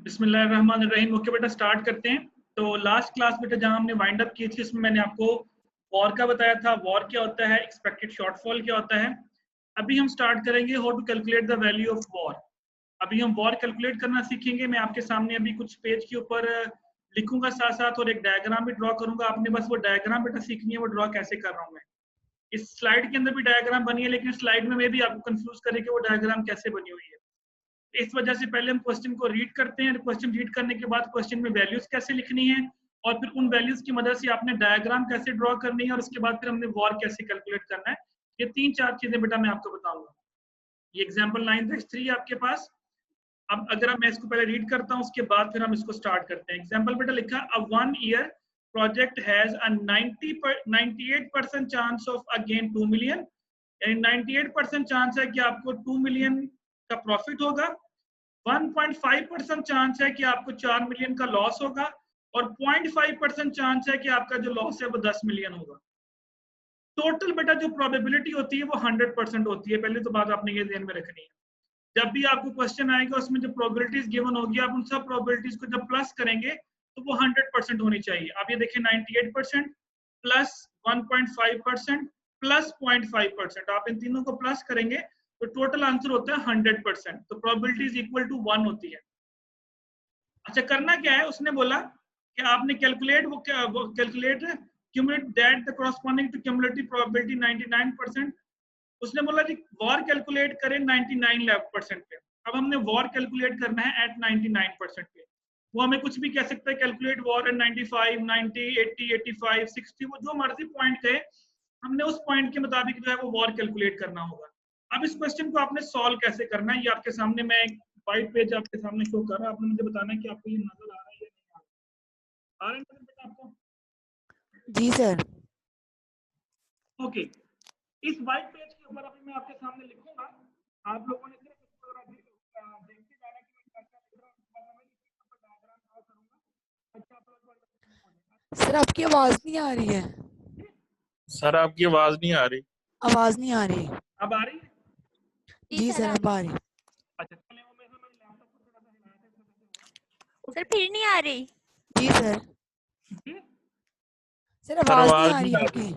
बिस्मिल्लाहिर्रहमानिर्रहीम। ओके बेटा, स्टार्ट करते हैं। तो लास्ट क्लास बेटा जहां हमने वाइंड अप की थी उसमें मैंने आपको वॉर का बताया था। वॉर क्या होता है, एक्सपेक्टेड शॉर्टफॉल क्या होता है। अभी हम स्टार्ट करेंगे how to calculate the value of VaR. अभी हम वॉर कैलकुलेट करना सीखेंगे। मैं आपके सामने अभी कुछ पेज के ऊपर लिखूंगा साथ साथ, और एक डायग्राम भी ड्रॉ करूंगा। आपने बस वो डायग्राम बेटा सीखनी है, वो ड्रॉ कैसे कर रहा हूँ मैं। इस स्लाइड के अंदर भी डायग्राम बनी है, लेकिन स्लाइड में भी आपको कंफ्यूज करे कि वो डायग्राम कैसे बनी हुई है। इस वजह से पहले हम क्वेश्चन को रीड करते हैं। क्वेश्चन रीड करने के बाद क्वेश्चन में वैल्यूज कैसे लिखनी है, और फिर उन वैल्यूज की मदद से आपने डायग्राम कैसे ड्रॉ करनी है, और उसके बाद फिर हमने वॉर कैसे कैलकुलेट करना है। ये 3-4 चीजें बेटा मैं आपको बताऊंगा। ये एग्जांपल 9-3 है आपके पास। अब अगर मैं इसको पहले रीड करता हूँ, उसके बाद फिर हम इसको स्टार्ट करते हैं। एग्जाम्पल बेटा लिखा, अ 1 year project has a 98% chance of again 2 million। यानी 98% चांस है कि आपको 2 million का प्रॉफिट होगा। 1.5% चांस है कि आपको 4 मिलियन का लॉस होगा, और 0.5% चांस है कि आपका जो लॉस है वो 10 मिलियन होगा। टोटल बेटा जो प्रोबेबिलिटी होती है वो 100% होती है। पहले तो बात आपने ये ध्यान में रखनी है। जब भी आपको क्वेश्चन आएगा उसमें जो प्रोबेबिलिटीज गिवन होगी, आप उन सब प्रोबेबिलिटीज को जब प्लस करेंगे तो वो 100% होनी चाहिए। आप ये देखिए, 98% प्लस 1.5% प्लस 0.5%, आप इन तीनों को प्लस करेंगे तो टोटल आंसर होता है 100%। तो प्रोबेबिलिटी इज इक्वल टू 1 होती है। अच्छा, करना क्या है, उसने बोला कि आपने calculate cumulate that the corresponding to cumulative probability 99%। उसने बोला कि वॉर कैलकुलेट करें 99% पे। अब हमने वॉर कैलकुलेट करना है एट 99% पे। वो हमें कुछ भी कह सकता है, कैलकुलेट वॉर एट 95, 90, 80, 85, 60, वो जो मर्जी पॉइंट कहे, हमने उस पॉइंट के मुताबिक जो है वो वॉर कैलकुलेट करना होगा। अब इस क्वेश्चन को आपने सॉल्व कैसे करना है, ये आपके सामने मैं एक वाइट पेज आपके सामने शो कर रहा हूँ। आपने मुझे बताना है कि आपको ये नजर आ रहा है या नहीं आ रहा है। बेटा आपको? जी सर। ओके, इस वाइट पेज के ऊपर अभी मैं आपके सामने लिखूंगा। आप लोगों ने सिर्फ इसको देखते जाना कि मैं क्या क्या लिख रहा हूँ, उसके बाद मैं इसके ऊपर डायग्राम ड्रॉ करूंगा। अच्छा, आप लोगों को सर आपकी आवाज नहीं आ रही है। सर आपकी आवाज नहीं आ रही। आवाज नहीं आ रही। अब आ रही है? जी सर अब आ रही। अच्छा, चलिए वो मैंने लैपटॉप को थोड़ा सा हिलाया था इस वजह से सर फिर नहीं आ रही। जी सर। जी, सर सर आवाज नहीं आवाज आ रही नहीं आ आपकी। रही।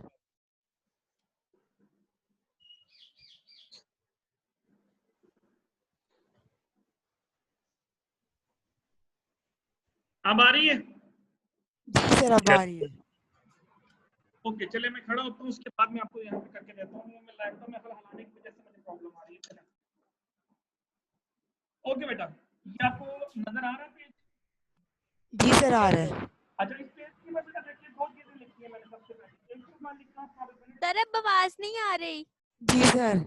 अब आ रही है? जी सर अब आ रही है। ओके, चलिए मैं खड़ा होता हूँ, उसके बाद मैं आपको यहाँ पे करके देता हूँ। मैं लैपटॉप में हलाने की वजह से मुझे प्रॉब्लम आ रही है। ओके बेटा, ये आपको नजर आ रहा है पेज? जी सर आ रहा है। अच्छा, इस पेज की मैं बेटा देखिए 2 चीजें लिखी है मैंने। सबसे पहले एक तो मैं लिखता हूँ प्रोबेबिलिटी। सर अब आवाज नहीं आ रही। जी सर।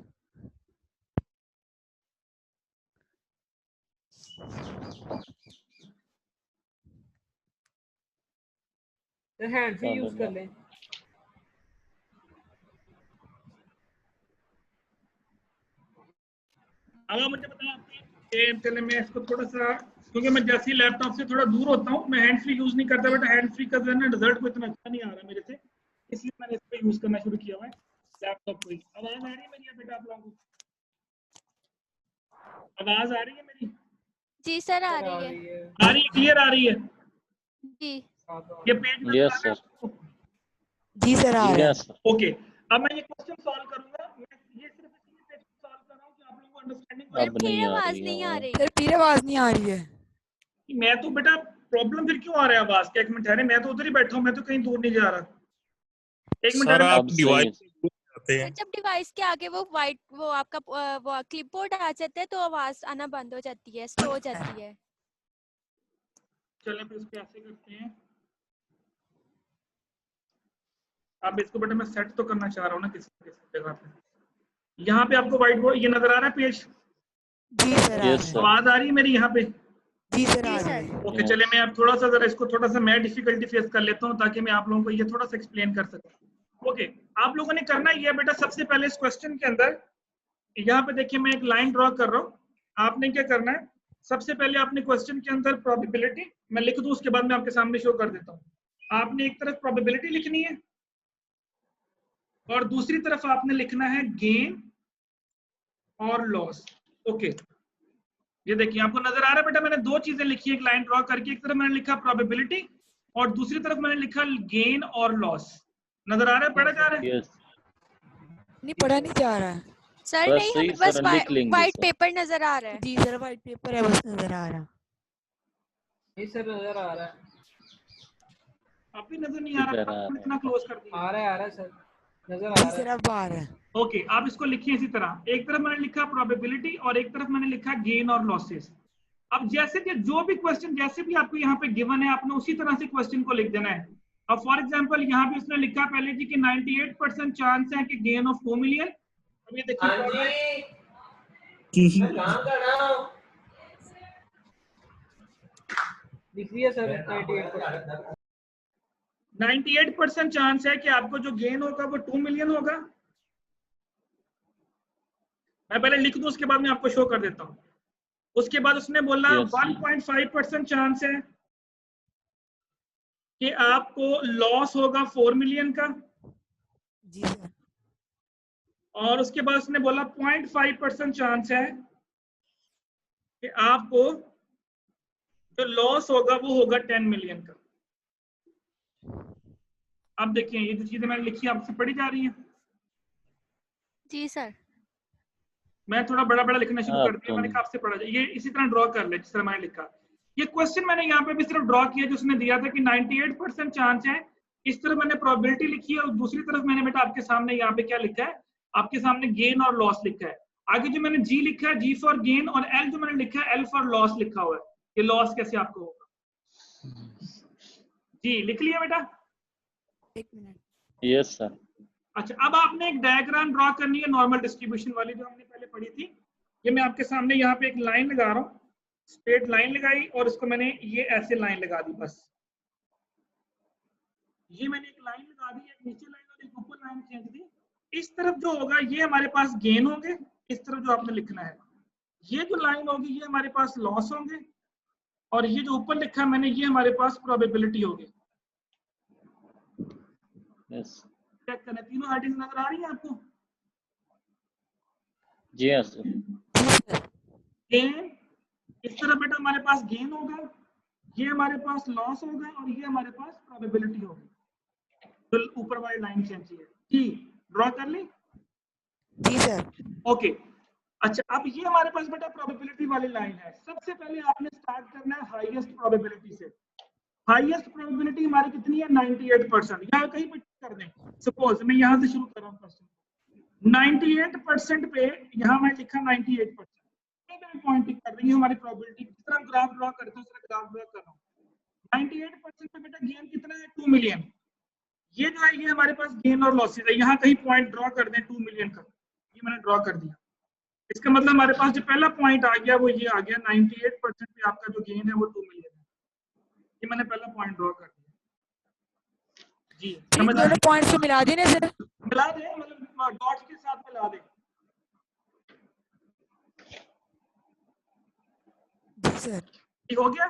हैंड फ्री यूज कर लें। अब आप मुझे बताएं आपके, चले मैं इसको थोड़ा सा, क्योंकि मैं जैसे ही लैपटॉप से थोड़ा दूर होता हूँ, मैं हैंड फ्री यूज नहीं करता बेटा। हैंड फ्री का जो है ना रिजल्ट को इतना अच्छा नहीं आ रहा मेरे से, इसलिए मैंने इस पे यूज करना शुरू किया हुआ है, लैपटॉप को ही। आवाज आ रही है मेरी बेटा आप लोगों को? आवाज आ रही है मेरी? जी सर आ रही है। आ रही है, क्लियर आ रही है? जी ये पेज नजर आ रहा है आपको? जी सर आ रहा है। ओके, अब मैं ये क्वेश्चन सॉल्व करूंगा। मैं ये सिर्फ इसलिए पेज को सॉल्व कर रहा हूँ कि आप लोगों को अंडरस्टैंडिंग हो सर जाए। फिर आवाज नहीं आ रही। सर फिर आवाज नहीं आ रही है। मैं तो बेटा, प्रॉब्लम फिर क्यों आ रहा है आवाज का? एक मिनट ठहरे, मैं तो उधर ही बैठा हूँ, मैं तो कहीं दूर नहीं जा रहा। एक मिनट सर ठहरे, आप डिवाइस जाते सर हैं। जब डिवाइस के आगे वो वाइट वो आपका वो क्लिपबोर्ड आ जाता है तो आवाज आना बंद हो जाती है, स्लो हो जाती है। चलिए फिर इसको ऐसे करते हैं। अब इसको बेटा मैं सेट तो करना चाह रहा हूँ ना किसी जगह पे। यहाँ पे आपको व्हाइट बोर्ड ये नजर आ रहा है पेज? जी सर आ रहा है। आवाज आ रही है मेरी यहाँ पे? जी सर आ जी रही सर। है। ओके, चलिए मैं अब थोड़ा सा जरा इसको थोड़ा सा मैं डिफिकल्टी फेस कर लेता हूँ, ताकि मैं आप लोगों को ये थोड़ा सा एक्सप्लेन कर सकूँ। ओके, आप लोगों ने करना ये है बेटा, सबसे पहले इस क्वेश्चन के अंदर यहाँ पे देखिए मैं एक लाइन ड्रॉ कर रहा हूँ। आपने क्या करना है, सबसे पहले आपने क्वेश्चन के अंदर प्रोबेबिलिटी मैं लिख दूं, उसके बाद मैं आपके सामने शो कर देता हूँ। आपने एक तरफ प्रोबेबिलिटी लिखनी है, और दूसरी तरफ आपने लिखना है गेन और लॉस। ओके, ये देखिए आपको नजर आ रहा है बेटा, मैंने दो चीजें लिखी, एक लाइन ड्रॉ करके, एक तरफ मैंने लिखा प्रोबेबिलिटी और दूसरी तरफ मैंने लिखा गेन और लॉस। नजर आ रहा है, पढ़ा जा रहा है? यस नहीं पढ़ा नहीं जा रहा है। सर बस नहीं, सही हमें बस सर लिख लेंगे व्हाइट सर। पेपर नजर आ रहा है। जी सर व्हाइट पेपर है बस नजर आ रहा। नहीं सर नजर आ रहा है, अब भी नजर नहीं आ इधर रहा, आ आपने इतना क्लोज कर दिया। आ रहा है सर, नजर आ जी रहा सर है। अब आ रहा है। ओके, आप इसको लिखिए इसी तरह, एक तरफ मैंने लिखा प्रोबेबिलिटी और एक तरफ मैंने लिखा गेन और लॉसेस। अब जैसे कि जो भी क्वेश्चन जैसे भी आपको यहाँ पे गिवन है, आपने उसी तरह से क्वेश्चन को लिख देना है। अब फॉर एग्जांपल यहाँ पे उसने लिखा पहले जी कि 98% चांस है कि गेन ऑफ 2 मिलियन। अब ये देखिए लिख दिया सर 98%। 98% चांस है कि आपको जो गेन होगा वो 2 मिलियन होगा। मैं पहले लिख दूं, उसके बाद मैं आपको शो कर देता हूं। उसके बाद उसने बोला Yes. 1.5% चांस है कि आपको लॉस होगा 4 मिलियन का। जी सर। और उसके बाद उसने बोला 0.5% चांस है कि आपको जो लॉस होगा वो होगा 10 मिलियन का। अब देखिए ये जो चीजें मैंने लिखी आपसे पढ़ी जा रही हैं। जी सर। मैं थोड़ा बड़ा बड़ा लिखना शुरू कर दिया, तुम मैंने कहा आपसे पढ़ा जाए, ये इसी तरह ड्रॉ कर ले जिस तरह मैंने लिखा। ये क्वेश्चन मैंने यहाँ पे भी सिर्फ ड्रॉ किया जो उसने दिया था कि 98% चांस है। इस तरफ मैंने प्रोबेबिलिटी लिखी है और दूसरी तरफ मैंने बेटा आपके सामने यहाँ पे क्या लिखा है, आपके सामने गेन और लॉस लिखा है। आगे जो मैंने जी लिखा है जी फॉर गेन और एल जो मैंने लिखा है एल फॉर लॉस लिखा हुआ है। ये लॉस कैसे आपको होगा जी, लिख लिया बेटा? एक मिनट। Yes sir. अच्छा, अब आपने एक डायग्राम ड्रॉ करनी है नॉर्मल डिस्ट्रीब्यूशन वाली जो हमने पहले पढ़ी थी। ये मैं आपके सामने यहाँ पे एक लाइन लगा रहा हूँ, स्ट्रेट लाइन लगाई और इसको मैंने ये ऐसे लाइन लगा दी। बस ये मैंने एक लाइन लगा दी, एक नीचे लाइन और एक ऊपर लाइन खींच दी। इस तरफ जो होगा ये हमारे पास गेन होंगे, इस तरफ जो आपने लिखना है ये जो लाइन होगी ये हमारे पास लॉस होंगे और ये जो ऊपर लिखा है मैंने ये हमारे पास प्रोबेबिलिटी होगी। यस चेक करें, तीनों हेडिंग नजर आ रही है आपको? जी हाँ सर। गेन, इस तरफ बेटा हमारे पास गेन होगा, ये हमारे पास लॉस होगा और ये हमारे पास प्रोबेबिलिटी होगी जो ऊपर वाली लाइन खींची है। ठीक, ड्रॉ कर ली? जी सर। ओके, अच्छा अब ये हमारे पास बेटा प्रोबेबिलिटी वाली लाइन है। सबसे पहले आपने स्टार्ट करना है हाईएस्ट प्रोबेबिलिटी से। हाईएस्ट प्रोबेबिलिटी हमारी कितनी है? 98%। यहाँ कहीं पे कर दें, सपोज मैं यहाँ से शुरू कर रहा हूँ क्वेश्चन। 98% पे यहाँ मैं लिखा 98%, पॉइंट टिक कर देंगे हमारी प्रोबेबिलिटी। जिस तरह ग्राफ ड्रॉ करते हैं उस तरह ग्राफ ड्रॉ कर रहा हूँ। 98% पे बेटा गेन कितना है? 2 मिलियन। ये जो है ये हमारे पास गेन और लॉसेस है। यहाँ कहीं पॉइंट ड्रॉ कर दें 2 मिलियन का, ये मैंने ड्रॉ कर दिया। इसका मतलब हमारे पास जो पहला पॉइंट आ गया वो ये आ गया, 98% पे आपका जो गेन है वो 2 मिलियन है। ये मैंने पहला पॉइंट ड्रॉ कर दिया जी। समझ दोनों पॉइंट्स को मिला देना सर। मिला दे, मतलब डॉट्स के साथ मिला दे। जी सर। ठीक हो गया?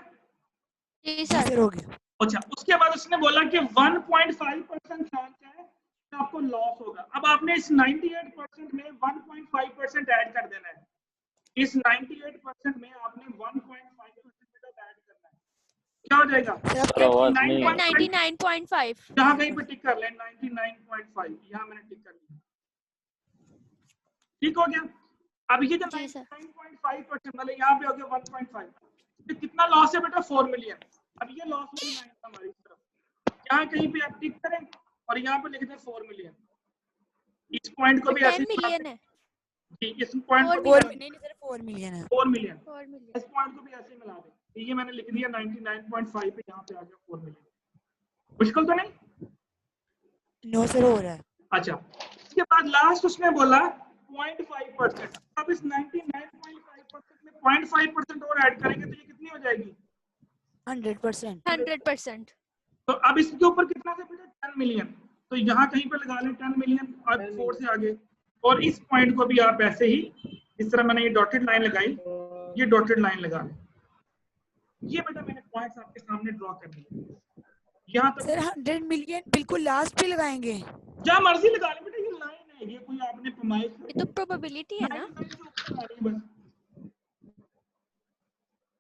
जी जी सर। सर हो गया। अच्छा, उसके बाद उसने बोला कि 1.5% चांस है कि आपको लॉस होगा। अब आपने इस 98% में 1.5% ऐड कर देना है। इस 98% में आपने 1.5% ऐड करना है। क्या हो जाएगा? सर आवाज नहीं 99.5। यहाँ कहीं पे टिक कर लें 99.5, यहाँ मैंने टिक कर लिया। ठीक हो गया? अब ये जो जी सर। 99.5% मतलब यहाँ पे हो गया 1.5, तो कितना लॉस है बेटा? 4 मिलियन। अब ये लॉस वाली लाइन हमारी तरफ, यहाँ कहीं पे आप टिक करें और यहाँ पे लिख दें 4 मिलियन। इस पॉइंट को भी ऐसे 10 मिलियन है। जी, इस पॉइंट को भी 4 नहीं सर 4 मिलियन है। 4 मिलियन। 4 मिलियन। इस पॉइंट को भी ऐसे ही मिला दें। तो ये मैंने लिख दिया 99.5 पे, यहाँ पे आ गया 4 मिलियन। मुश्किल तो नहीं? नो सर हो रहा है। अच्छा, इसके बाद लास्ट उसने बोला 0.5%। अब इस 99.5% में 0.5% और ऐड करेंगे तो ये कितनी हो जाएगी? 100%। 100%। तो अब इसके ऊपर कितना से बेटा? 10 मिलियन। तो यहाँ कहीं पे लगा लें 10 मिलियन और 4 से आगे, और इस पॉइंट को भी आप ऐसे ही इस तरह मैंने ये डॉटेड लाइन लगाई, ये डॉटेड लाइन लगा लें। ये बेटा मैंने पॉइंट्स आपके सामने ड्रॉ कर दिए। यहाँ तक सर 100 मिलियन बिल्कुल लास्ट पे लगाएंगे। जहाँ मर्जी लगा लें बेटा, ये लाइन है, ये कोई आपने पैमाइश ये तो प्रोबेबिलिटी है ना। बस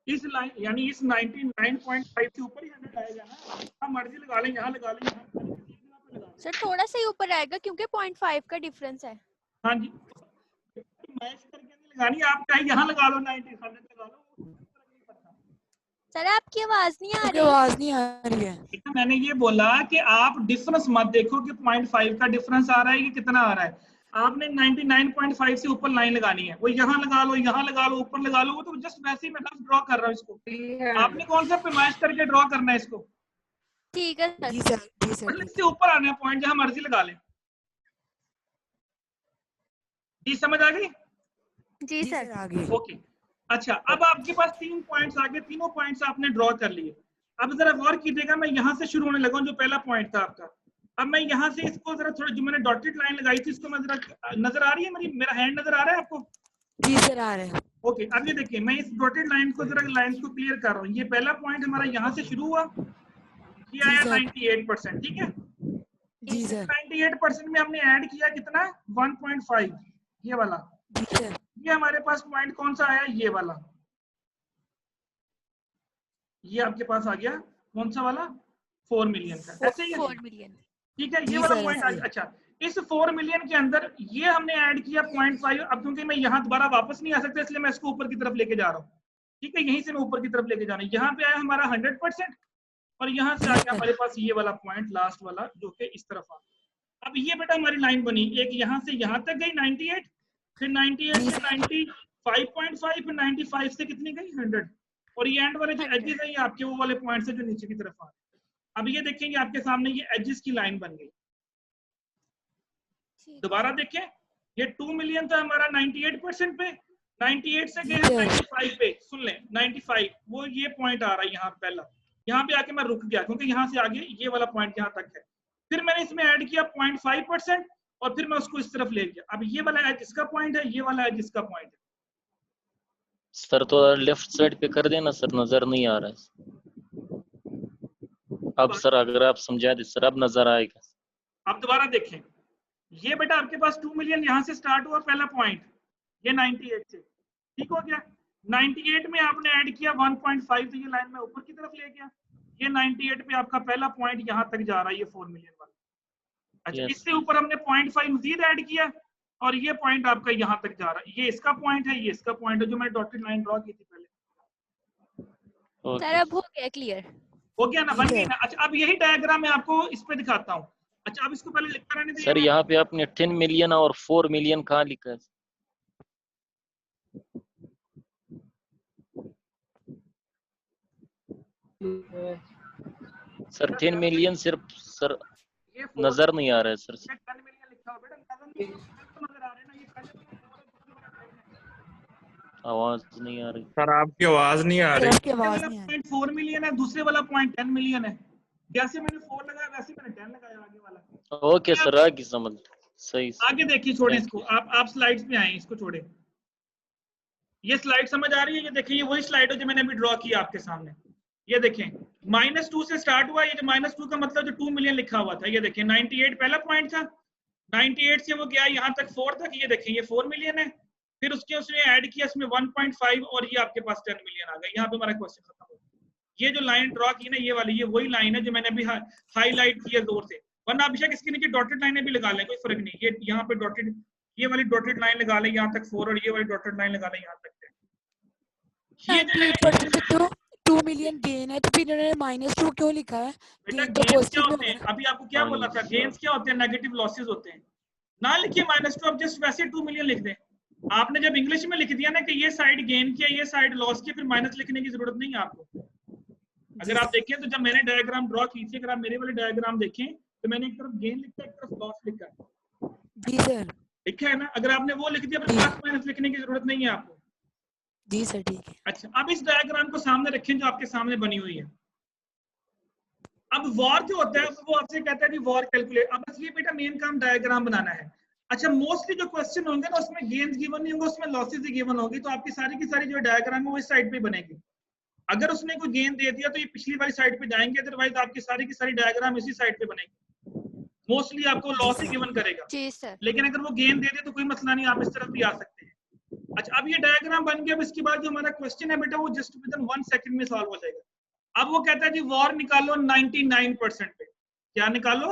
इस लाइन यानी इस 99.5 से ऊपर ही 100 आएगा ना, आप मर्जी लगा लें, यहाँ लगा लें, यहाँ लगा लें, किसी जगह पे लगा लें। सर थोड़ा सा ही ऊपर आएगा क्योंकि 0.5 का डिफरेंस है। हाँ जी, मैच करके नहीं लगानी, आप चाहे यहाँ लगा लो 90 100 लगा लो, फर्क नहीं पड़ता। सर आपकी आवाज नहीं आ क्योंकि रही। आवाज नहीं आ रही है। बेटा मैंने ये बोला कि आप डिफरेंस मत देखो कि 0.5 का डिफरेंस आ रहा है कि कितना आ रहा है, आपने 99.5 से ऊपर लाइन लगानी है, वो यहाँ लगा लो, यहाँ लगा लो, ऊपर लगा लो, वो तो जस्ट वैसे ही मैं बस ड्रॉ कर रहा हूँ इसको। आपने कौन सा पैमाइश करके ड्रॉ करना है इसको, ठीक है सर। जी सर, जी सर, मतलब इससे ऊपर आना है पॉइंट, जहाँ मर्जी लगा लें। जी समझ आ गई? जी जी सर। सर आगे। ओके अच्छा, अब आपके पास 3 पॉइंट्स आ गए, तीनों पॉइंट्स आपने ड्रॉ कर लिए। अब जरा गौर कीजिएगा, मैं यहाँ से शुरू होने लगा हूँ, जो पहला पॉइंट था आपका। अब मैं यहाँ से इसको जरा थोड़ा, जो मैंने डॉटेड लाइन लगाई थी, इसको मैं जरा, नजर आ रही है मेरा हैंड नजर आ रहा है आपको? जी सर आ रहे हैं। ओके अब ये देखिए, मैं इस डॉटेड लाइन को जरा लाइन को क्लियर कर रहा हूँ। ये पहला पॉइंट हमारा यहाँ से शुरू हुआ, ये जी आया सर। 98%, ठीक है। जी सर, 98% में हमने ऐड किया कितना, 1.5, ये वाला। जी सर, ये हमारे पास पॉइंट कौन सा आया, ये वाला, ये आपके पास आ गया कौन सा वाला, 4 मिलियन का, ऐसे ही है। 4 मिलियन। ठीक है, ये जी वाला सर, पॉइंट आ ऐसे गया। ही। अच्छा, इस 4 मिलियन के अंदर ये हमने ऐड किया 0.5। अब क्योंकि मैं यहाँ दोबारा वापस नहीं आ सकता, इसलिए मैं इसको ऊपर की तरफ लेके जा रहा हूँ। ठीक है, यहीं से मैं ऊपर की तरफ लेके जाना है। यहाँ पे आया हमारा 100% और यहाँ से आ गया हमारे पास ये वाला पॉइंट लास्ट वाला, जो कि इस तरफ आ। अब ये बेटा हमारी लाइन बनी, एक यहाँ से यहाँ तक गई 98, फिर 98 से 95.5, फिर 95 से कितनी गई, 100, और ये एंड वाले जो 100। एजेस है ये आपके वो वाले पॉइंट से जो नीचे की तरफ आ। अब ये देखेंगे आपके सामने ये एजेस की लाइन बन गई। दोबारा देखें, ये 2 मिलियन था हमारा 98% पे, 98 से गए हम 95 पे। सुन लें 95, वो ये पॉइंट आ रहा है यहाँ पहला, यहाँ पे आके मैं रुक गया क्योंकि यहाँ से आगे ये वाला पॉइंट यहाँ तक है। फिर मैंने इसमें ऐड किया 0.5% और फिर मैं उसको इस तरफ ले गया। अब ये वाला एज इसका पॉइंट है, ये वाला एज इसका पॉइंट है। सर तो लेफ्ट साइड पे कर देना सर, नजर नहीं आ रहा है। अब सर अगर आप समझा दे सर, अब नजर आएगा। अब दोबारा देखें, ये बेटा आपके पास 2 मिलियन यहाँ से स्टार्ट हुआ पहला पॉइंट, ये 98 से, ठीक हो गया। 98 में आपने ऐड किया 1.5, तो ये लाइन में ऊपर की तरफ ले गया। ये 98 पे आपका पहला पॉइंट यहाँ तक जा रहा है, ये 4 मिलियन वाला। अच्छा, Yes. इससे ऊपर हमने 0.5 मजीद ऐड किया और ये पॉइंट आपका यहाँ तक जा रहा है। ये इसका पॉइंट है, ये इसका पॉइंट है, जो मैंने डॉटेड लाइन ड्रॉ की थी पहले। सर अब हो गया क्लियर। हो गया ना, बन गई ना। अच्छा, अब यही डायग्राम मैं आपको इस पे दिखाता हूँ। अच्छा, अब इसको पहले लिखता रहने सर, यहाँ पे आपने 10 मिलियन और 4 मिलियन कहाँ लिखा है? सर 10 मिलियन सिर्फ सर नजर नहीं आ रहा है सर। 10 मिलियन लिखा हो बेटा, नजर आ रहा है ना, ये पहले आवाज नहीं आ रही सर, आपकी आवाज नहीं आ रही। आपकी आवाज नहीं आ रही। 4 मिलियन है, दूसरे वाला पॉइंट 10 मिलियन है। जैसे मैंने 4 लगाया वैसे मैंने 10 लगाया आगे वाला। ओके सर, आगे समझ सही। आगे देखिए, छोड़े इसको, आप स्लाइड्स पे आए, इसको छोड़े। ये स्लाइड समझ आ रही है? ये देखिए, ये वही स्लाइड है जो मैंने अभी ड्रॉ किया आपके सामने। ये देखें, -2 से स्टार्ट हुआ। ये जो -2 का मतलब जो 2 मिलियन लिखा हुआ था, ये देखें 98 पहला पॉइंट था, 98 से वो गया यहाँ तक 4 तक। ये देखें, ये 4 मिलियन है। फिर उसके उसने ऐड किया इसमें 1.5 और ये आपके पास 10 मिलियन आ गया। यहाँ पे हमारा क्वेश्चन खत्म हो गया। ये जो लाइन ड्रॉ की ना, ये वाली, ये वही लाइन है जो मैंने अभी हाईलाइट की है जोर से। वरना अभिषेक इसके नीचे डॉटेड लाइनें भी लगा लें, कोई फर्क नहीं। ये यहाँ पे डॉटेड, ये वाली डॉटेड लाइन लगा लें यहाँ तक 4 और ये वाली डॉटेड लाइन लगा लें यहाँ तक 10। ये 98% से तो 2 मिलियन गेन है, तो फिर इन्होंने -2 क्यों लिखा है? बेटा गेन तो गेन्स क्या पॉजिटिव में होते हैं? होगा। अभी आपको क्या बोला था, गेन्स क्या होते हैं? नेगेटिव लॉसेस होते हैं। ना लिखिए -2, अब जस्ट वैसे 2 मिलियन लिख दें। आपने जब इंग्लिश में लिख दिया ना कि ये साइड गेन किया, ये साइड लॉस किया, फिर माइनस लिखने की जरूरत नहीं है आपको। अगर आप देखें तो जब मैंने डायग्राम ड्रॉ की थी, अगर आप मेरे वाले डायग्राम देखें तो मैंने एक तरफ गेन लिखा है, एक तरफ लॉस लिखा है। जी सर, लिखा है ना? अगर आपने वो लिख दिया, फिर प्लस माइनस लिखने की जरूरत नहीं है आपको। जी सर, ठीक है। अच्छा, अब इस डायग्राम को सामने रखें जो आपके सामने बनी हुई है। अब वॉर जो होता है, वो आपसे कहता है कि वॉर कैलकुलेट। अब बस ये बेटा मेन काम डायग्राम बनाना है। अच्छा, मोस्टली जो क्वेश्चन होंगे ना, उसमें गेन्स गिवन नहीं होंगे, उसमें लॉसेस ही गिवन होगी। तो आपकी सारी की सारी जो डायग्राम है वो इस साइड पे बनेगी। अगर उसने कोई गेन दे दिया तो ये पिछली वाली साइड पे जाएंगे, अदरवाइज आपकी सारी की सारी डायग्राम इसी साइड पे बनेगी। मोस्टली आपको लॉस ही गिवन करेगा। जी सर। लेकिन अगर वो गेन दे दे तो कोई मसला नहीं, आप इस तरफ भी आ सकते हैं। अच्छा, अब ये डायग्राम बन गया। अब इसके बाद जो हमारा क्वेश्चन है बेटा वो जस्ट विद इन 1 सेकंड में सॉल्व हो जाएगा। अब वो कहता है जी वॉर निकालो 99% पे। क्या निकालो?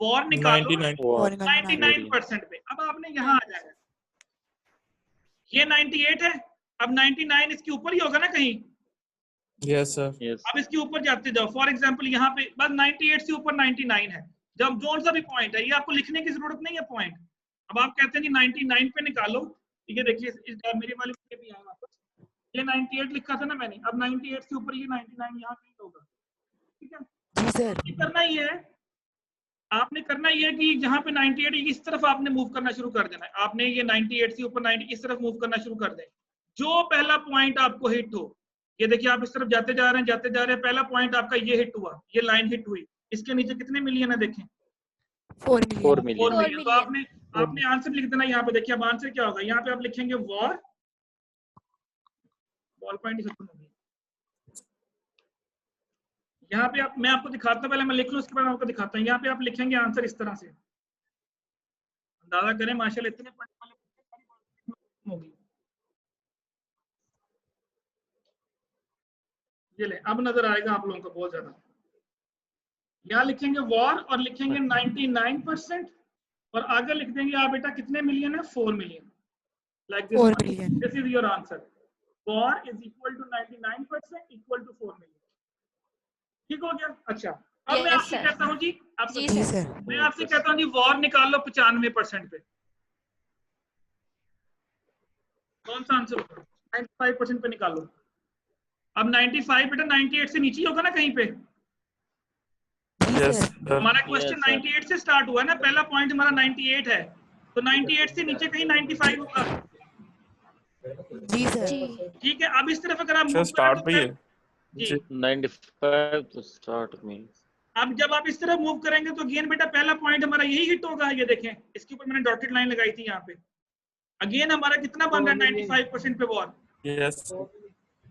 वॉर निकालो 99% पे। अब आपने यहाँ आ जाना, ये 98 है, अब 99 इसके ऊपर ही होगा ना कहीं। Yes sir. यस अब इसके ऊपर जाते जाओ, फॉर एग्जांपल यहाँ पे बस 98 से ऊपर 99 है। जब जोन सा भी पॉइंट है, ये आपको लिखने की जरूरत नहीं है पॉइंट। अब आप कहते हैं जी 99 पे निकालो, ये देखिए इस मेरे वाले पे भी आया वापस, ये 98 लिखा था ना मैंने, अब 98 से ऊपर ये 99 यहाँ कहीं होगा। ठीक है, जी सर। ये करना ही है, आपने करना ये है कि जहाँ पे 98 इस तरफ आपने मूव करना शुरू कर देना है। आपने ये 98 से ऊपर 90 इस तरफ मूव करना शुरू कर दें। जो पहला पॉइंट आपको हिट हो, ये देखिए आप इस तरफ जाते जा रहे हैं, जाते जा रहे हैं, पहला पॉइंट आपका ये हिट हुआ, ये लाइन हिट हुई, इसके नीचे कितने मिलियन है देखें? 4 4 मिलियन। 4 मिलियन। मिलियन। तो आपने आंसर लिख देना यहाँ पे। देखिए अब आंसर क्या होगा, यहाँ पे आप लिखेंगे वॉर, बॉल पॉइंट ही खत्म हो गई। यहाँ पे आप, मैं आपको दिखाता हूँ, पहले मैं लिख लूँ उसके बाद आपको दिखाता हूँ। यहाँ पे आप लिखेंगे आंसर इस तरह से, अंदाजा करें माशाल्लाह इतने हो गई। ये ले, अब नजर आएगा आप लोगों को बहुत ज्यादा। यहाँ लिखेंगे वॉर और लिखेंगे 99% और आगे लिख देंगे आप बेटा कितने मिलियन है? 4 million. Like this 4 million. This is your answer. VaR is equal to 99% equal to 4 million. ठीक हो गया? अच्छा, अब मैं Yes, आपसे sir. कहता हूँ जी, आपसे जी जी सर। सर। मैं आपसे कहता हूँ जी वॉर निकाल लो 95% पे। कौन सा आंसर होगा? 95% पे निकालो। अब 95 बेटा 98 से नीचे ही होगा ना कहीं पे। जी यस सर। सर। हमारा क्वेश्चन Yes, sir. 98 से स्टार्ट हुआ है ना, पहला पॉइंट हमारा 98 है, तो 98 से नीचे कहीं 95 होगा। जी सर। जी ठीक है, अब इस तरफ अगर आप अच्छा मूव स्टार्ट करें पे तो ही है। जी, 95 तो स्टार्ट में। अब जब आप इस तरफ मूव करेंगे तो अगेन बेटा पहला पॉइंट हमारा यही हिट होगा। ये देखें, इसके ऊपर मैंने डॉटेड लाइन लगाई थी यहाँ पे। अगेन हमारा कितना बन रहा है? 95% पे वॉर। यस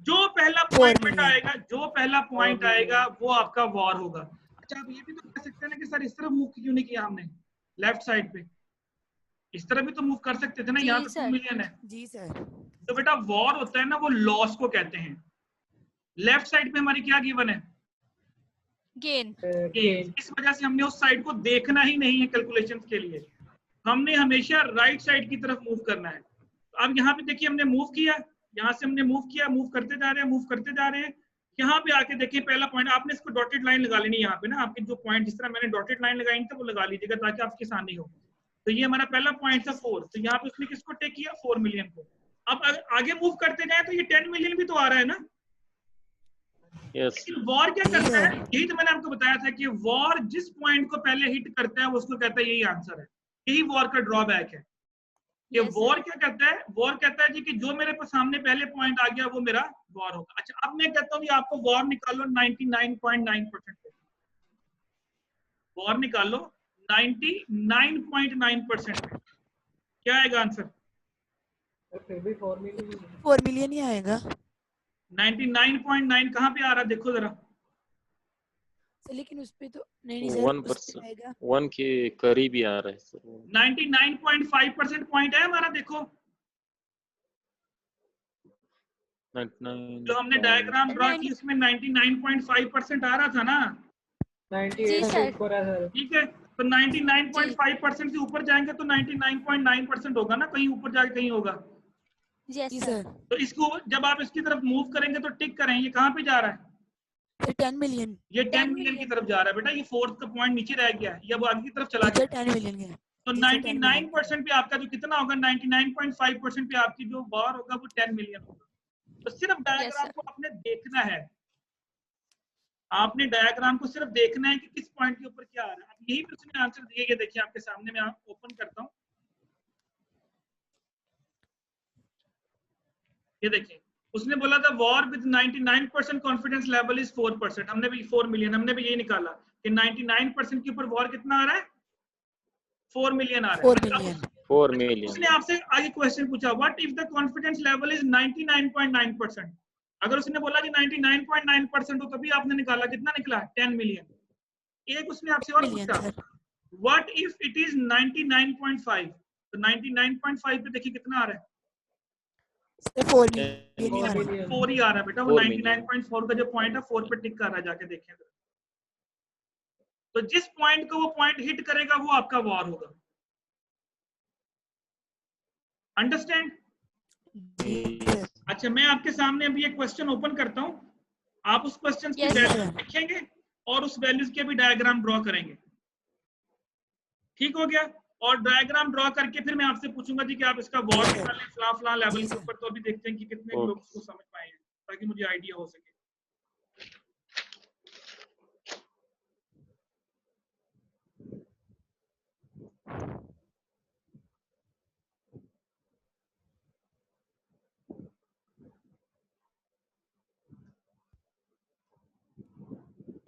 जो पहला 4 पॉइंट बेटा मिलियन। आएगा, जो पहला पॉइंट आएगा वो आपका वॉर होगा। अच्छा, आप ये भी तो कह सकते हैं ना कि सर इस तरफ मूव क्यों नहीं किया हमने, लेफ्ट साइड पे इस तरह भी तो मूव कर सकते थे ना, जी यहाँ पे 2 सर। मिलियन है। जी सर। तो बेटा वॉर होता है ना, वो लॉस को कहते हैं। लेफ्ट साइड पे हमारी क्या गिवन है? गेन। गेन। इस वजह से हमने उस साइड को देखना ही नहीं है कैलकुलेशन के लिए, हमने हमेशा राइट साइड की तरफ मूव करना है। तो अब यहाँ पे देखिए हमने मूव किया, यहाँ से हमने मूव किया, मूव करते जा रहे हैं, मूव करते जा रहे हैं। यहाँ पे आके देखिए पहला पॉइंट, आपने इसको डॉटेड लाइन लगा लेनी है यहाँ पे ना, आपके जो पॉइंट जिस तरह मैंने डॉटेड लाइन लगाई थी वो लगा लीजिएगा ताकि आपकी आसानी हो। तो ये हमारा पहला पॉइंट था 4, तो यहाँ पे उसने किसको टेक किया? 4 मिलियन को। अब आगे मूव करते जाए तो ये 10 मिलियन भी तो आ रहा है ना। यस लेकिन वॉर क्या करता है? यही तो मैंने आपको बताया था कि वॉर जिस पॉइंट को पहले हिट करता है उसको कहता है, यही आंसर है, यही वॉर का ड्रॉबैक है। ये Yes, वॉर क्या कहता है? वॉर कहता है जी कि जो मेरे पास सामने पहले पॉइंट आ गया वो मेरा वॉर होगा। अच्छा, अब मैं कहता हूँ आपको वॉर निकालो 99.9% पे। वॉर निकालो 99.9% पे, क्या आएगा आंसर? फिर भी 4 मिलियन। 4 मिलियन ही आएगा। 99.9 कहाँ पे आ रहा है देखो जरा। सर लेकिन उस पे तो नहीं सर, उस पे 1% आएगा 1 के करीब ही आ रहा है सर। 99.5% पॉइंट है हमारा। देखो 99 जो हमने डायग्राम ड्रॉ की उसमें 99.5% आ रहा था ना। 98 से ऊपर है सर। ठीक है, तो 99.5% से ऊपर जाएंगे तो 99.9% होगा ना, कहीं ऊपर जाके कहीं होगा। यस जी सर। सर। तो इसको जब आप इसकी तरफ मूव करेंगे तो टिक करें, ये कहाँ पे जा रहा है? फिर 10 मिलियन। ये 10 मिलियन की तरफ जा रहा है बेटा। ये 4th का पॉइंट नीचे रह गया है, ये अब आगे की तरफ चला टीचर गया। 10 मिलियन है। तो जी सर, 10 मिलियन। 99% पे आपका जो कितना होगा, 99.5% पे आपकी जो वॉर होगा वो 10 मिलियन होगा। तो सिर्फ डायग्राम को आपने देखना है, आपने डायग्राम को सिर्फ देखना है कि किस पॉइंट के ऊपर क्या आ रहा है। अब यही पे उसने आंसर दिए, ये देखिए आपके सामने, मैं ओपन करता हूँ। ये देखिए उसने बोला था war with 99% confidence level is 4%। हमने भी 4 मिलियन, हमने भी यही निकाला कि 99% के ऊपर वॉर कितना आ रहा है? 4 मिलियन आ रहा है। 4 मिलियन। 4 मिलियन। उसने आपसे आगे क्वेश्चन पूछा, what if the confidence level is 99.9%। अगर उसने बोला कि 99.9% हो, तभी आपने निकाला कितना निकला? 10 मिलियन। एक उसने आपसे और मिलियन पूछा, sir. What if it is 99.5। तो 99.5 पे देखिए कितना आ रहा है? सर 4 मिलियन 4 आ रहा है। million. 4 ही आ रहा है बेटा, वो 4 million. 99.4 का जो पॉइंट है 4 पे टिक कर रहा है, जाके देखें। तो जिस पॉइंट को वो पॉइंट हिट करेगा वो आपका वॉर होगा। अंडरस्टैंड? जी सर। अच्छा, मैं आपके सामने अभी एक क्वेश्चन ओपन करता हूं, आप उस क्वेश्चन की Yes, वैल्यू sir. लिखेंगे और उस वैल्यूज के भी डायग्राम ड्रॉ करेंगे। ठीक हो गया? और डायग्राम ड्रॉ करके फिर मैं आपसे पूछूंगा जी कि आप इसका वॉर sir. निकालें फला लेवल जी, के sir. ऊपर, तो अभी देखते हैं कि कितने Okay. लोग उसको समझ पाए हैं, ताकि मुझे आइडिया हो सके।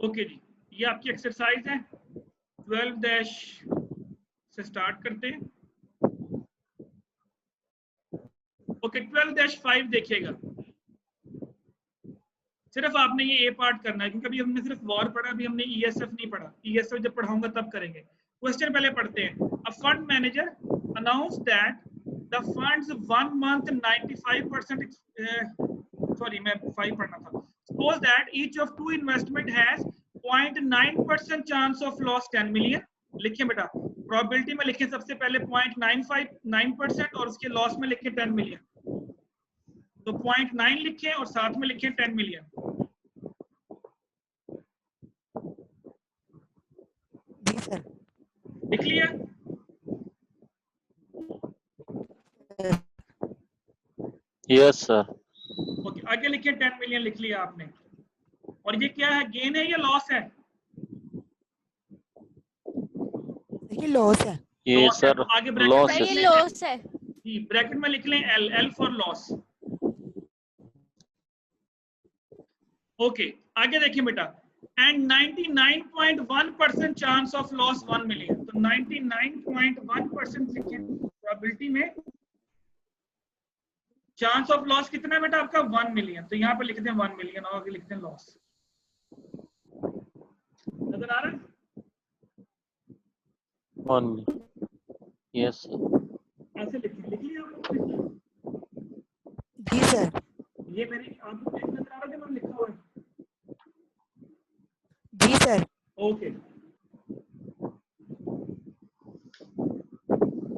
ओके जी, ये आपकी एक्सरसाइज है 12 से स्टार्ट करते हैं। ओके 12-5 देखिएगा। सिर्फ आपने ये ए पार्ट करना है, क्योंकि अभी हमने सिर्फ वॉर पढ़ा, अभी हमने ईएसएफ नहीं पढ़ा। ईएसएफ जब पढ़ाऊंगा तब करेंगे। क्वेश्चन पहले पढ़ते हैं। A fund manager announce that the funds 1 month 95% sorry मैं 5 पढ़ना था। Suppose that each of 2 investment has 0.9% chance of loss 10 million. लिखिए बेटा, प्रोबेबिलिटी में लिखें सबसे पहले 0.959% और उसके लॉस में लिखें 10 मिलियन। तो 0.9 लिखें और साथ में लिखें 10 मिलियन। जी सर। लिख लिया? Yes sir. ओके, आगे लिखिए 10 मिलियन लिख लिया आपने। और ये क्या है, गेन है या लॉस है? ये लॉस है। ये लॉस है, सर तो आगे ब्रैकेट लॉस में सर है ये लिख लें लॉस है। जी, ब्रैकेट में लिख लें L, L for loss. Okay, आगे देखिए बेटा, and 99.1% chance of loss 1 million. तो 99.1% लिखें प्रोबेबिलिटी में। चांस ऑफ लॉस कितना है बेटा आपका? 1 मिलियन। तो यहाँ पे लिखते हैं 1 मिलियन और आगे लिखते हैं लॉस। नजर आ रहा है? 1 million. Yes sir. ऐसे लिखिए, लिख लिया आपने? जी सर। ये मेरी आपको नजर आ रहा है कि मैंने लिखा हुआ है? जी सर। ओके,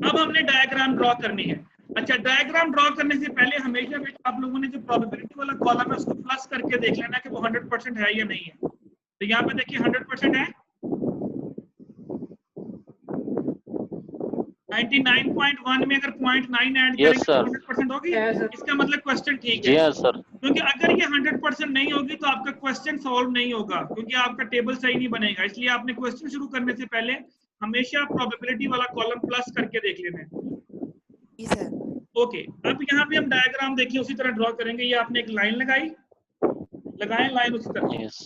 अब हमने डायग्राम ड्रॉ करनी है। अच्छा, डायग्राम ड्रॉ करने से पहले हमेशा आप लोगों ने जो प्रोबेबिलिटी वाला कॉलम है उसको प्लस करके देख लेना कि वो 100% है या नहीं है। तो यहाँ पे देखिए 100% है। 99.1 में अगर 0.9 ऐड Yes, करेंगे तो sir. 100% होगी। Yes, sir. इसका मतलब क्वेश्चन ठीक जी है। हाँ सर। क्योंकि अगर ये 100% नहीं होगी तो आपका क्वेश्चन सॉल्व नहीं होगा, क्योंकि आपका टेबल सही नहीं बनेगा। इसलिए आपने क्वेश्चन शुरू करने से पहले हमेशा प्रोबेबिलिटी वाला कॉलम प्लस करके देख लेना है। जी सर। ओके, अब यहाँ पे हम डायग्राम देखिए उसी तरह ड्रॉ करेंगे। ये आपने एक लाइन लगाई, लगाएं लाइन उसी तरह। यस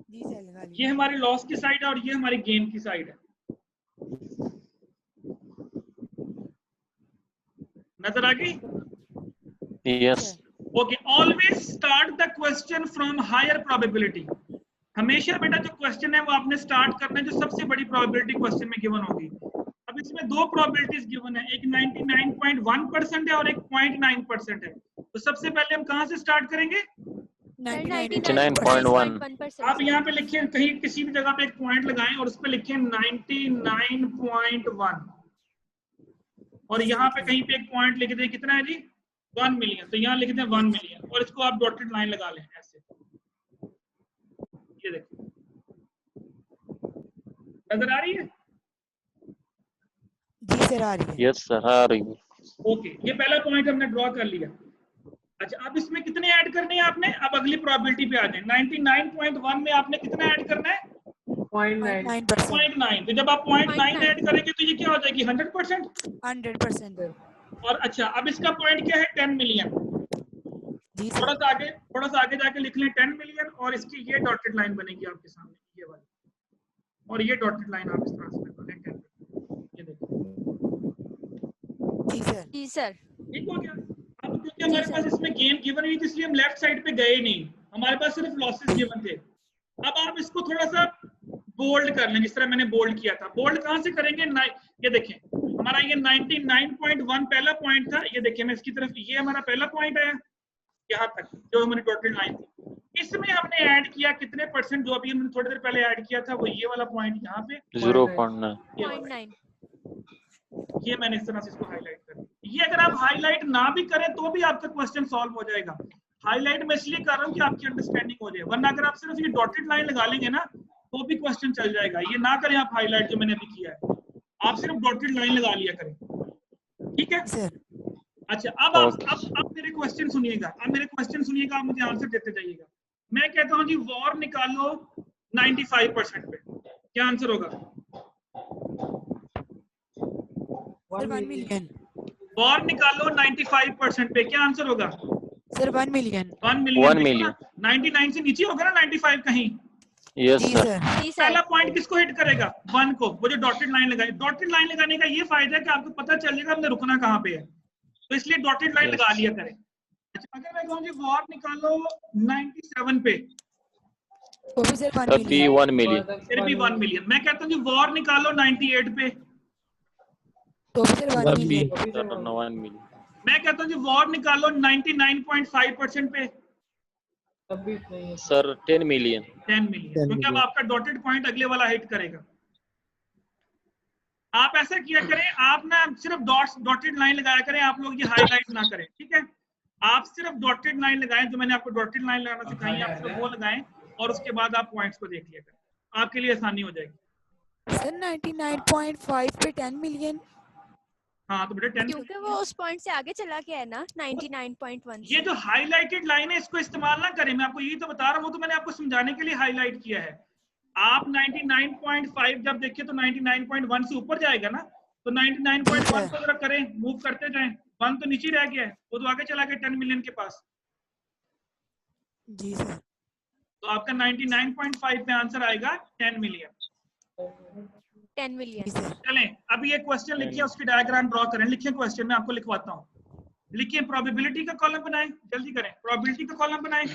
जी सर लगा ये लिया। हमारी लॉस की साइड है और ये हमारी गेन की साइड है। नजर आ गई? Yes okay, always start the question from higher probability. हमेशा बेटा जो क्वेश्चन है वो आपने स्टार्ट करना है जो सबसे बड़ी प्रोबेबिलिटी क्वेश्चन में गिवन होगी। अब इसमें 2 प्रोबेबिलिटीज गिवन है, एक 99.1% है और एक 0.9% है। तो सबसे पहले हम कहां से स्टार्ट करेंगे? 99.1. आप यहाँ पे लिखिए, कहीं किसी भी जगह पे एक पॉइंट लगाएं और उस पे लिखिए 99.1 और यहाँ पे कहीं पे एक पॉइंट लिख दें, कितना है जी? 1 मिलियन। तो यहाँ लिख दें 1 मिलियन और इसको आप डॉटेड लाइन लगा लें ऐसे। ये देखिए, नजर आ रही है? जी सर आ रही है। यस सर आ रही है। ओके, ये पहला पॉइंट हमने ड्रॉ कर लिया। अच्छा, अब इसमें कितने ऐड करने हैं आपने? अब अगली प्रोबेबिलिटी पे आ जाए। 99.1 में आपने कितना ऐड करना है? 0.9. 9%। 0.9। तो जब आप 0.9 ऐड करेंगे तो ये क्या हो जाएगी? 100%। 100%। और अच्छा, अब इसका पॉइंट क्या है? 10 मिलियन। जी थोड़ा सर। सा आगे जाके लिख लें 10 मिलियन और इसकी ये डॉटेड लाइन बनेगी आपके सामने, ये वाली, और ये डॉटेड लाइन आप इस तरह से लगा लें 10 मिलियन। ये देखिए, जी सर। जी सर। ठीक हो गया? अब क्योंकि हमारे पास इसमें गेन गिवन हुई थी इसलिए हम लेफ्ट साइड पे गए नहीं, हमारे पास सिर्फ लॉसेस गिवन थे। अब आप इसको थोड़ा सा बोल्ड कर लें, जिस तरह मैंने बोल्ड किया था। बोल्ड कहां से करेंगे? ये देखें, हमारा ये 99.1 पहला पॉइंट था। ये देखिए मैं इसकी तरफ, ये हमारा पहला पॉइंट है यहाँ तक जो हमारी डॉटेड लाइन थी। इसमें हमने ऐड किया कितने परसेंट, जो अभी हमने थोड़ी देर पहले ऐड किया था, वो ये वाला पॉइंट यहाँ पे 0.9। 0.9। ये मैंने इस तरह से इसको हाईलाइट कर दिया। ये अगर आप हाईलाइट ना भी करें तो भी आपका क्वेश्चन सॉल्व हो जाएगा। हाईलाइट मैं इसलिए कर रहा हूँ कि आपकी अंडरस्टैंडिंग हो जाए, वरना अगर आप सिर्फ ये डॉटेड लाइन लगा लेंगे ना तो भी क्वेश्चन चल जाएगा। ये ना करें आप हाईलाइट जो मैंने अभी किया है, आप सिर्फ डॉटेड लाइन लगा लिया करें, ठीक है सर। अच्छा अब आप मेरे क्वेश्चन सुनिएगा, अब मेरे क्वेश्चन सुनिएगा, आप मुझे आंसर देते जाइएगा। मैं कहता हूँ जी वॉर निकालो 95% पे, क्या आंसर होगा? Sir 1 million. वॉर निकालो 95% पे, क्या आंसर होगा? Sir 1 million. 1 मिलियन। 1 मिलियन। 99 से नीचे होगा ना 95 कहीं? यस जी सर। सर। जी पहला सर। पॉइंट किसको हिट करेगा? 1 को। वो जो डॉटेड लाइन लगाई, डॉटेड लाइन लगाने का ये फायदा है कि आपको पता चल जाएगा हमने रुकना कहाँ पे है, तो इसलिए डॉटेड लाइन लगा लिया करें। अच्छा अगर मैं कहूँ जी वॉर निकालो 97 पे, वो भी सर 1 तब भी मिलियन। 1 मिलियन। फिर भी 1 मिलियन। मैं कहता हूँ जी वॉर निकालो 98 पे, तो भी सर 1 तब भी मिलियन। Sir 1 million. मैं कहता हूँ जी वॉर निकालो 99.5% पे, तब भी नहीं है सर 10 मिलियन। 10 मिलियन, क्योंकि अब आपका डॉटेड पॉइंट अगले वाला हिट करेगा। आप ऐसा किया करें, आप ना सिर्फ डॉटेड लाइन लगाया करें, आप लोग ये हाईलाइट ना करें, ठीक है? आप सिर्फ डॉटेड लाइन लगाएं, जो मैंने आपको डॉटेड लाइन लगाना सिखाई है, आप सिर्फ वो लगाएं और उसके बाद आप पॉइंट्स को देख लिया करें, आपके लिए आसानी हो जाएगी। सर 99.5 पे 10 मिलियन। हाँ तो बेटा 10, क्योंकि वो उस पॉइंट से आगे चला गया है ना 99.1 ये से। जो हाईलाइटेड लाइन है इसको इस्तेमाल ना करें, मैं आपको यही तो बता रहा हूँ, वो तो मैंने आपको समझाने के लिए हाईलाइट किया है। आप 99.5 जब देखिए तो 99.1 से ऊपर जाएगा ना, तो 99.1 को जरा करें, मूव करते जाएं। 1 तो नीचे रह गया है, वो तो आगे चला गया 10 मिलियन के पास। जी सर। तो आपका 99.5 पे आंसर आएगा 10 मिलियन। 10 मिलियन। जी सर। चलें अब ये क्वेश्चन लिखिए, उसकी डायग्राम ड्रॉ करें। लिखिए क्वेश्चन, मैं आपको लिखवाता हूँ। लिखिए प्रोबेबिलिटी का कॉलम बनाएं, जल्दी करें, प्रोबेबिलिटी का कॉलम बनाएं।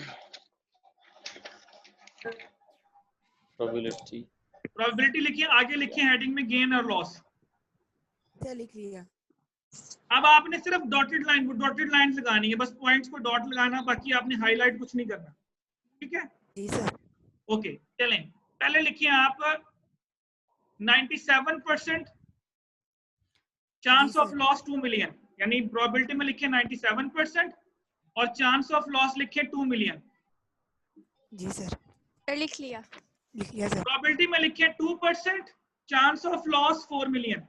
प्रोबेबिलिटी लिखिए, आगे लिखिए हेडिंग में गेन और लॉस। सर लिख लिया। अब आपने सिर्फ डॉटेड लाइन लगानी है, बस पॉइंट्स को डॉट लगाना, बाकी आपने हाईलाइट कुछ नहीं करना, ठीक है? जी सर। ओके चलें, पहले लिखिए आप 97% चांस जी ऑफ सर। लॉस 2 मिलियन, यानी प्रोबेबिलिटी में लिखिए 97% और चांस ऑफ लॉस लिखिए 2 मिलियन। जी सर। सर लिख लिया। लिख लिया सर। प्रोबेबिलिटी में लिखिए 2%, चांस ऑफ लॉस 4 मिलियन।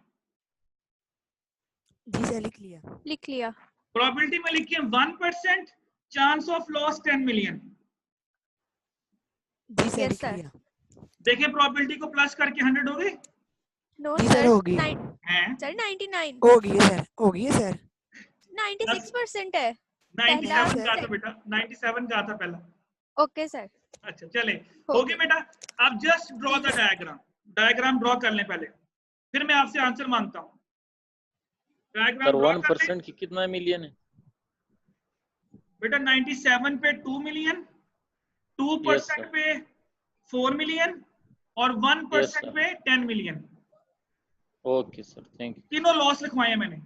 जी सर लिख लिया। लिख लिया। प्रोबेबिलिटी में लिखिए 1%, चांस ऑफ लॉस 10 मिलियन। जी सर Yes, लिख sir. लिया। देखिए प्रोबेबिलिटी को प्लस करके 100 हो गई नो जी सर सर। होगी। हैं? सर 99। होगी सर। होगी सर। 96% है। 97 पहला- का था बेटा, 97 का था पहला। Okay sir. अच्छा चले, हो हो गया गया। बेटा। अब just draw the diagram draw कर लें पहले, फिर मैं आपसे आंसर मांगता हूँ। सर डायग्राम ड्रॉ कर लें 1% की कितना मिलियन है? बेटा। 97 पे 2 मिलियन, 2% sir. पे 4 मिलियन और 1% sir. पे 10 million. Okay sir, thank you. तीनों लॉस लिखवाए हैं मैंने।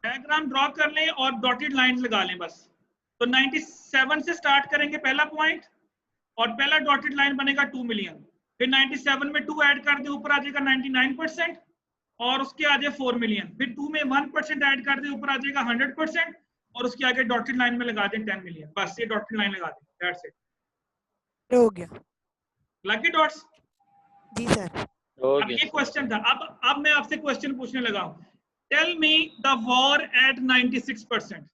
डायग्राम ड्रॉ कर लें और डॉटेड लाइन लगा लें बस। तो 97 से स्टार्ट करेंगे पहला पॉइंट, और पहला डॉटेड लाइन बनेगा 2 मिलियन। फिर 97 में 2 ऐड कर दे, ऊपर आ जाएगा 99%, और उसके आगे 4 मिलियन। फिर 2 में 1% ऐड कर दे, ऊपर आ जाएगा 100%, और उसके आगे डॉटेड लाइन में लगा दें 10 मिलियन। बस ये डॉटेड लाइन लगा दें, दैट्स इट। हो गया। Lucky dots. जी सर। अब ये क्वेश्चन था। अब मैं आपसे क्वेश्चन पूछने लगा हूं। Tell me the VaR at 96%।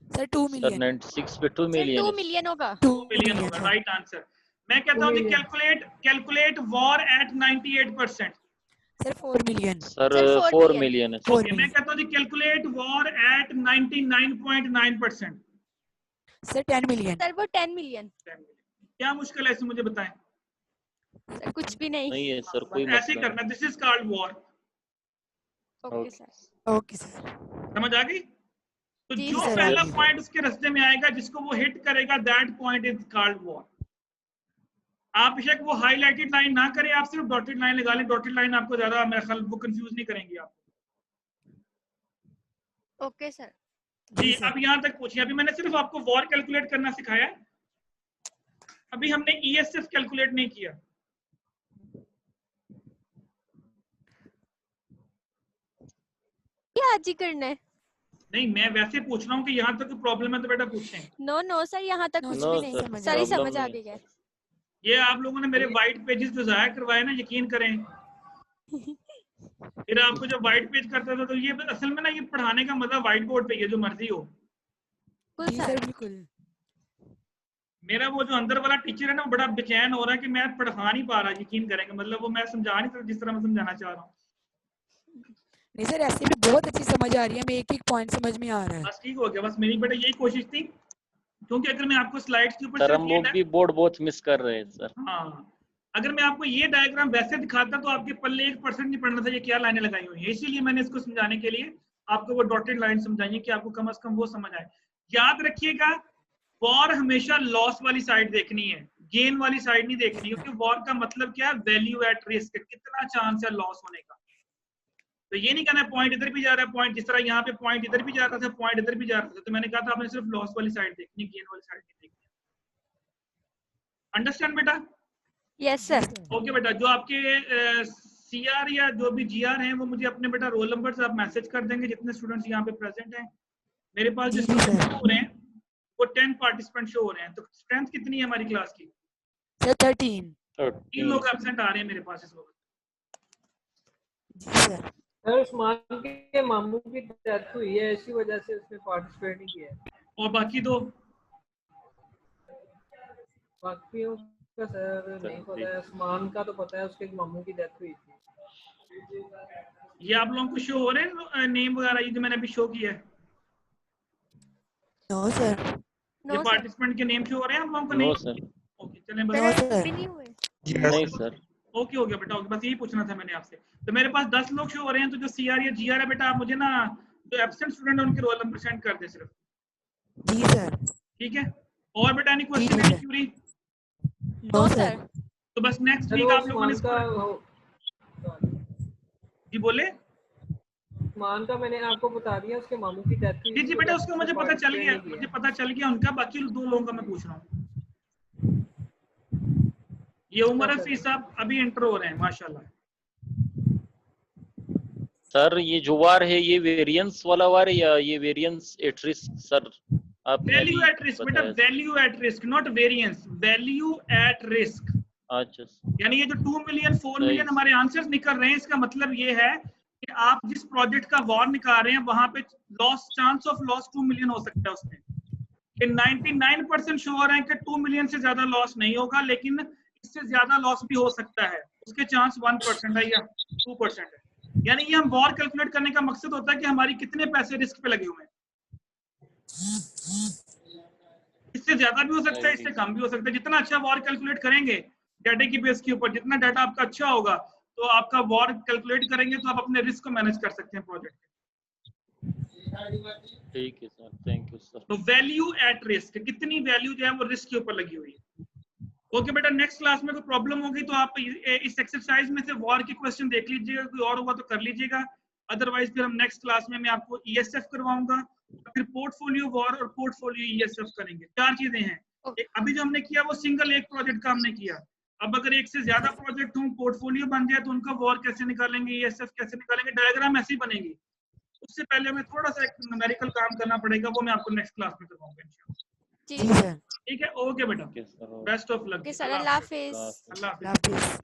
Sir 2 sir million. 96 पे 2 सर मिलियन 2 है। मिलियन होगा। 2 मिलियन होगा, सर। Right answer. मैं कहता हूं जी 2 million. Calculate VaR at 98%। Sir 4 million. Sir sir 4 4 million. Million है। 4 ओके, मैं मिलियन। कहता हूं जी calculate VaR at 99.9%। Sir 10 million. Sir वो 10 मिलियन। क्या मुश्किल है इसमें, मुझे बताएं। सर कुछ भी नहीं। नहीं है सर, कोई बस ऐसे ही मसला करना, this is called war. Okay sir. Okay sir. समझ आ गई? तो जी जो सर, पहला जी। पॉइंट उसके रास्ते में आएगा जिसको वो हिट करेगा, that point is called war. आप बेशक वो हाईलाइटेड लाइन ना करें, आप सिर्फ डॉटेड लाइन लगा लें। डॉटेड लाइन आपको ज्यादा मेरा ख्याल वो कंफ्यूज नहीं करेंगी आप। Okay sir. जी, जी सर। अब यहाँ तक पूछिए। अभी मैंने सिर्फ आपको वॉर कैलकुलेट करना सिखाया, अभी हमने ESF कैलकुलेट नहीं किया। ये आज ही करना है? नहीं, मैं वैसे पूछ रहा हूँ कि यहाँ तक प्रॉब्लम है तो बेटा पूछें। नो नो सर, यहाँ तक No, कुछ नो भी नहीं सर, समझ सारी प्रॉब्लम समझ आ नहीं गई है। ये आप लोगों ने मेरे व्हाइट पेजेस जो जाया करवाए ना, यकीन करें, फिर आपको जब व्हाइट पेज करते थे तो ये असल में ना, ये पढ़ाने का मजा व्हाइट बोर्ड पे ही है, जो मर्जी हो। बिल्कुल जी सर। सर बिल्कुल। मेरा वो जो अंदर वाला टीचर है ना, वो बड़ा बेचैन हो रहा है कि मैं पढ़ा नहीं पा रहा, यकीन करेंगे। मतलब वो मैं समझा नहीं सकता जिस तरह मैं समझाना चाह रहा हूँ। नहीं सर, ऐसे भी बहुत अच्छी समझ आ रही है, हमें एक एक पॉइंट समझ में आ रहा है। बस ठीक हो गया। बस मेरी बेटा यही कोशिश थी, क्योंकि अगर मैं आपको स्लाइड्स के ऊपर सर सिर्फ हम ये लोग भी बोर्ड बहुत मिस कर रहे हैं सर। हाँ, अगर मैं आपको ये डायग्राम वैसे दिखाता तो आपके पल्ले 1% नहीं पड़ना था ये क्या लाइनें लगाई हुई हैं। इसीलिए मैंने इसको समझाने के लिए आपको वो डॉटेड लाइन समझाई कि आपको कम से कम वो समझ आए। याद रखिएगा, वॉर हमेशा लॉस वाली साइड देखनी है, गेन वाली साइड नहीं देखनी, क्योंकि वॉर का मतलब क्या है? वैल्यू एट रिस्क, कितना चांस है लॉस होने का। तो ये नहीं कहना पॉइंट इधर भी जा रहा है, पॉइंट जिस तरह यहाँ पे पॉइंट इधर भी जा रहा था, पॉइंट इधर भी जा रहा था। तो मैंने कहा था आपने सिर्फ लॉस वाली साइड देखनी, गेन वाली साइड नहीं देखनी। अंडरस्टैंड बेटा? Yes sir. ओके बेटा, जो आपके CR या जो भी GR हैं वो मुझे अपने बेटा रोल नंबर से आप मैसेज कर देंगे, जितने स्टूडेंट्स यहाँ पे प्रेजेंट हैं। मेरे पास जो जी, जी, स्टूडेंट सर। शो हो रहे हैं वो 10 पार्टिसिपेंट शो हो रहे हैं। तो स्ट्रेंथ कितनी है हमारी क्लास की? सर 13। 3 लोग एब्सेंट आ रहे हैं मेरे पास इस वक्त। जी सर। सर उस्मान के मामू की डेथ हुई है, इसी वजह से उसने पार्टिसिपेट नहीं किया है। और बाकी दो? बाकियों का सर नहीं पता है, उस्मान का तो पता है, उसके मामू की डेथ हुई थी। ये आप लोगों को शो हो रहे हैं नेम वगैरह, ये जो मैंने अभी शो किया है? No sir. ये नो सर। पार्टिसिपेंट के नेम शो हो रहे हैं आप लोगों को? नो नहीं? सर, ओके, चलें नो बस। सर। भी नहीं हुए। नहीं सर। ओके हो गया बेटा, ओके, बस यही पूछना था मैंने आपसे। तो मेरे पास 10 लोग शो हो रहे हैं, तो जो CR या GR है बेटा, आप मुझे ना जो एब्सेंट स्टूडेंट है उनके रोल नंबर सेंड कर दे सिर्फ। जी सर। ठीक है? और बेटा एनी क्वेश्चन, ठीक एनी है। Query? No no sir. Sir. तो बस नेक्स्ट सर वीक वो आप लोगों ने उस्मान इसको का जी बोले। उस्मान का मैंने आपको बता दिया, उसके मामू की डेथ हुई जी थी, जी बेटा, उसका मुझे पता चल गया, नहीं मुझे किया। पता चल गया उनका। बाकी 2 लोगों का मैं पूछ रहा हूँ। ये उमर हफीज साहब अभी एंटर हो रहे हैं माशाल्लाह। सर ये जो वार है ये वेरिएंस वाला वार है या ये वेरिएंस एट रिस्क सर? आपने वैल्यू अभी एट रिस्क बेटा, बताया। Value at risk, not variance, value at risk. अच्छा यानी ये जो 2 मिलियन 4 सही। मिलियन हमारे आंसर्स निकल रहे हैं, इसका मतलब ये है कि आप जिस प्रोजेक्ट का वॉर निकाल रहे हैं वहां पे loss, chance of loss 2 million हो सकता है उसमें। कि 99% श्योर है कि 2 मिलियन से ज्यादा लॉस नहीं होगा, लेकिन इससे ज्यादा लॉस भी हो सकता है, उसके चांस 1% है या 2% है। यानी ये हम वॉर कैलकुलेट करने का मकसद होता है कि हमारी कितने पैसे रिस्क पे लगे हुए हैं। इससे ज्यादा भी हो सकता है, इससे कम भी हो सकता है। जितना अच्छा वॉर कैलकुलेट करेंगे डाटा की बेस के ऊपर, जितना डाटा आपका अच्छा होगा, तो आपका वॉर कैलकुलेट करेंगे तो आप अपने रिस्क को मैनेज कर सकते हैं प्रोजेक्ट के। ठीक है सर, थैंक यू सर। तो वैल्यू एट रिस्क, कितनी वैल्यू जो है वो रिस्क के ऊपर लगी हुई है। ओके बेटा, नेक्स्ट क्लास में कोई प्रॉब्लम होगी तो आप इस एक्सरसाइज में से वॉर के क्वेश्चन देख लीजिएगा, कोई और होगा तो कर लीजिएगा। अदरवाइज फिर हम नेक्स्ट क्लास में मैं आपको ESF करवाऊंगा, फिर पोर्टफोलियो वॉर और पोर्टफोलियो ESF करेंगे। 4 चीजें हैं। अभी जो हमने किया वो सिंगल एक प्रोजेक्ट का हमने किया। अब अगर एक से ज्यादा प्रोजेक्ट हो, पोर्टफोलियो बन जाए, तो उनका वॉर कैसे निकालेंगे, ESF कैसे निकालेंगे, डायग्राम ऐसी बनेगी। उससे पहले हमें थोड़ा सा एक न्यूमेरिकल काम करना पड़ेगा, वो मैं आपको नेक्स्ट क्लास में करवाऊंगा इंशाल्लाह। जी जी सर। ठीक है, ओके बेटा, okay sir. Best of luck. Okay sir, Allah Hafiz. Allah Hafiz. Allah Hafiz.